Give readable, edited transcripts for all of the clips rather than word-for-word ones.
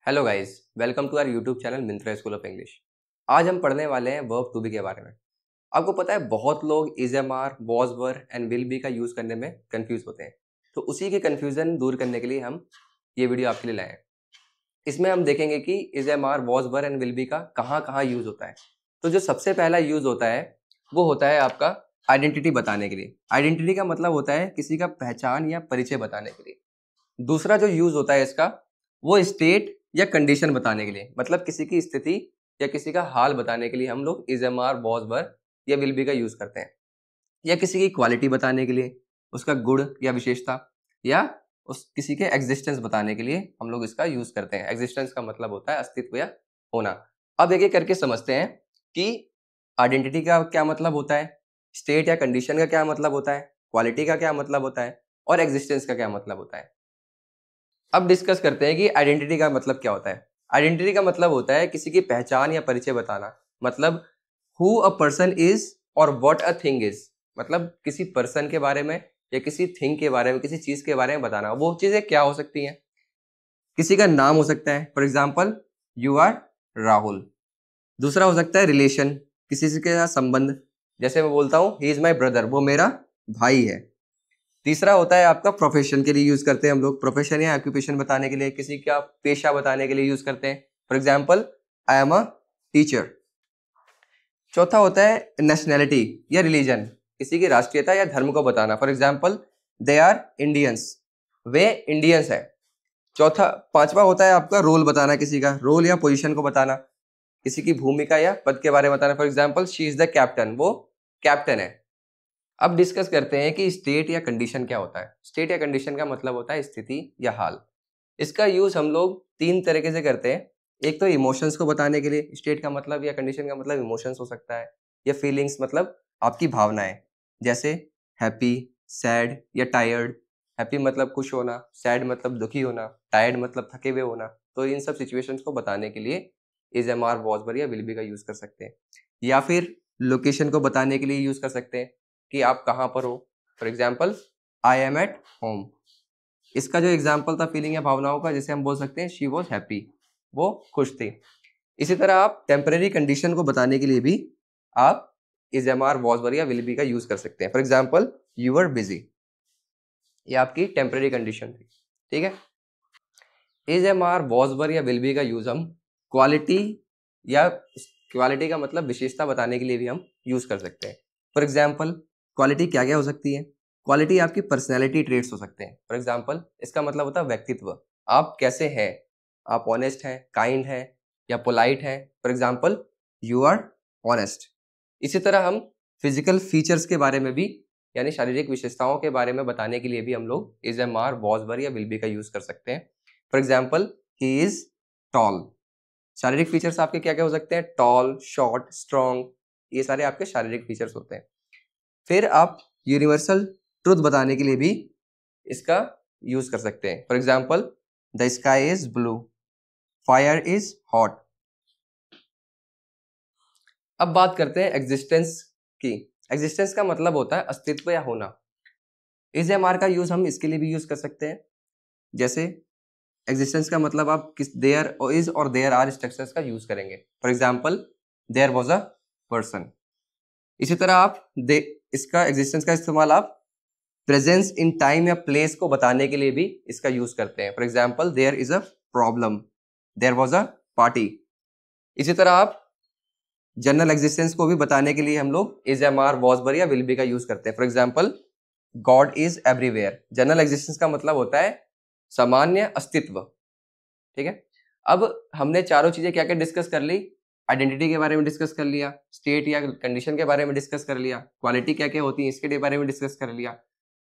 Hello guys, welcome to our YouTube channel Myntra school of English. आज हम पढ़ने वाले हैं वर्ब टू बी के बारे में। आपको पता है बहुत लोग is am are, was were and will be का यूज़ करने में कंफ्यूज होते हैं। तो उसी के कंफ्यूजन दूर करने के लिए हम ये वीडियो आपके लिए लाए हैं। इसमें हम देखेंगे कि is am are, was were and will be का कहाँ कहाँ यूज़ होता है। तो जो सबसे पहला यूज़ होता है वो होता है आपका आइडेंटिटी बताने के लिए। आइडेंटिटी का मतलब होता है किसी का पहचान या परिचय बताने के लिए। दूसरा जो यूज़ होता है इसका, वो स्टेट या कंडीशन बताने के लिए, मतलब किसी की स्थिति या किसी का हाल बताने के लिए हम लोग is am are, was were या विल बी का यूज करते हैं। या किसी की क्वालिटी बताने के लिए, उसका गुण या विशेषता, या उस किसी के एग्जिस्टेंस बताने के लिए हम लोग इसका यूज करते हैं। एग्जिस्टेंस का मतलब होता है अस्तित्व या होना। अब एक एक करके समझते हैं कि आइडेंटिटी का क्या मतलब होता है, स्टेट या कंडीशन का क्या मतलब होता है, क्वालिटी का क्या मतलब होता है और एग्जिस्टेंस का क्या मतलब होता है। अब डिस्कस करते हैं कि आइडेंटिटी का मतलब क्या होता है। आइडेंटिटी का मतलब होता है किसी की पहचान या परिचय बताना। मतलब हु अ पर्सन इज और व्हाट अ थिंग इज। मतलब किसी पर्सन के बारे में या किसी थिंग के बारे में, किसी चीज के बारे में बताना। वो चीजें क्या हो सकती हैं? किसी का नाम हो सकता है, for example you are Rahul. दूसरा हो सकता है रिलेशन, किसी से के साथ संबंध। जैसे मैं बोलता हूँ ही इज माई ब्रदर, वो मेरा भाई है। तीसरा होता है आपका प्रोफेशन के लिए यूज करते हैं हम लोग। प्रोफेशन या ऑक्यूपेशन बताने के लिए, किसी का पेशा बताने के लिए यूज करते हैं। For example I am a teacher. चौथा होता है नेशनैलिटी या रिलीजन, किसी की राष्ट्रीयता या धर्म को बताना। For example they are Indians, वे इंडियंस है। पांचवा होता है आपका रोल बताना, किसी का रोल या पोजीशन को बताना, किसी की भूमिका या पद के बारे में बताना। For example she is the captain, वो कैप्टन है। अब डिस्कस करते हैं कि स्टेट या कंडीशन क्या होता है। स्टेट या कंडीशन का मतलब होता है स्थिति या हाल। इसका यूज हम लोग तीन तरीके से करते हैं। एक तो इमोशंस को बताने के लिए, स्टेट का मतलब या कंडीशन का मतलब इमोशंस हो सकता है, या फीलिंग्स मतलब आपकी भावनाएं। जैसे हैप्पी, सैड या टायर्ड। हैप्पी मतलब खुश होना, सैड मतलब दुखी होना, टायर्ड मतलब थके हुए होना। तो इन सब सिचुएशंस को बताने के लिए is am are, was were या विल बी का यूज कर सकते हैं। या फिर लोकेशन को बताने के लिए यूज कर सकते हैं कि आप कहाँ पर हो। For example I am at home. इसका जो एग्जाम्पल था फीलिंग या भावनाओं का, जैसे हम बोल सकते हैं शी वॉज हैप्पी, वो खुश थी। इसी तरह आप टेम्परेरी कंडीशन को बताने के लिए भी आप is am are, was were या विल बी का यूज कर सकते हैं। For example you are busy, ये आपकी टेम्परेरी कंडीशन थी। ठीक है। Is am are, was were या विल बी का यूज हम क्वालिटी या क्वालिटी का मतलब विशेषता बताने के लिए भी हम यूज कर सकते हैं। फॉर एग्जाम्पल क्वालिटी क्या क्या हो सकती है? क्वालिटी आपकी पर्सनैलिटी ट्रेट्स हो सकते हैं। फॉर एग्जाम्पल इसका मतलब होता है व्यक्तित्व, आप कैसे हैं, आप ऑनेस्ट हैं, काइंड हैं या पोलाइट हैं। For example you are honest. इसी तरह हम फिजिकल फीचर्स के बारे में भी, यानी शारीरिक विशेषताओं के बारे में बताने के लिए भी हम लोग is am are, was were या विल बी का यूज कर सकते हैं। For example he is tall. शारीरिक फीचर्स आपके क्या क्या हो सकते हैं? टॉल, शॉर्ट, स्ट्रॉन्ग, ये सारे आपके शारीरिक फीचर्स होते हैं। फिर आप यूनिवर्सल ट्रुथ बताने के लिए भी इसका यूज कर सकते हैं। For example the sky is blue, fire is hot. अब बात करते हैं एग्जिस्टेंस की। एग्जिस्टेंस का मतलब होता है अस्तित्व या होना। इज एम आर का यूज हम इसके लिए भी यूज कर सकते हैं। जैसे एग्जिस्टेंस का मतलब आप किस देयर इज और देयर आर स्ट्रक्चर्स का यूज करेंगे। For example there was a person. इसी तरह आप इसका एग्जिस्टेंस का इस्तेमाल आप प्रेजेंस इन टाइम या प्लेस को बताने के लिए भी इसका यूज करते हैं। For example there is a problem, there was a party. इसी तरह आप जनरल एग्जिस्टेंस को भी बताने के लिए हम लोग is am are, was were या विल बी का यूज करते हैं। For example God is everywhere. General existence का मतलब होता है सामान्य अस्तित्व। ठीक है। अब हमने चारों चीजें क्या क्या डिस्कस कर ली? आइडेंटिटी के बारे में डिस्कस कर लिया, स्टेट या कंडीशन के बारे में डिस्कस कर लिया, क्वालिटी क्या क्या होती है इसके बारे में डिस्कस कर लिया,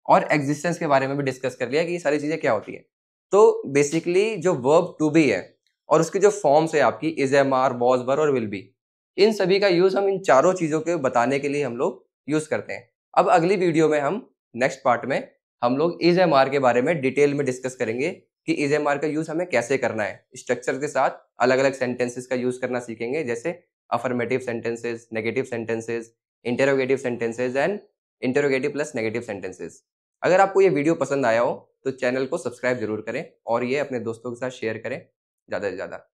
और एग्जिस्टेंस के बारे में भी डिस्कस कर लिया कि ये सारी चीजें क्या होती है। तो बेसिकली जो वर्ब टू बी है और उसकी जो फॉर्म्स है आपकी is am are, was were और विल बी, इन सभी का यूज हम इन चारों चीजों के बताने के लिए हम लोग यूज करते हैं। अब अगली वीडियो में हम नेक्स्ट पार्ट में हम लोग इज एम आर के बारे में डिटेल में डिस्कस करेंगे कि इज एम आर का यूज हमें कैसे करना है। स्ट्रक्चर के साथ अलग अलग सेंटेंसेस का यूज करना सीखेंगे, जैसे affirmative sentences, negative sentences, interrogative sentences and interrogative plus negative sentences. अगर आपको ये वीडियो पसंद आया हो तो चैनल को सब्सक्राइब जरूर करें और ये अपने दोस्तों के साथ शेयर करें। ज़्यादा से ज़्यादा।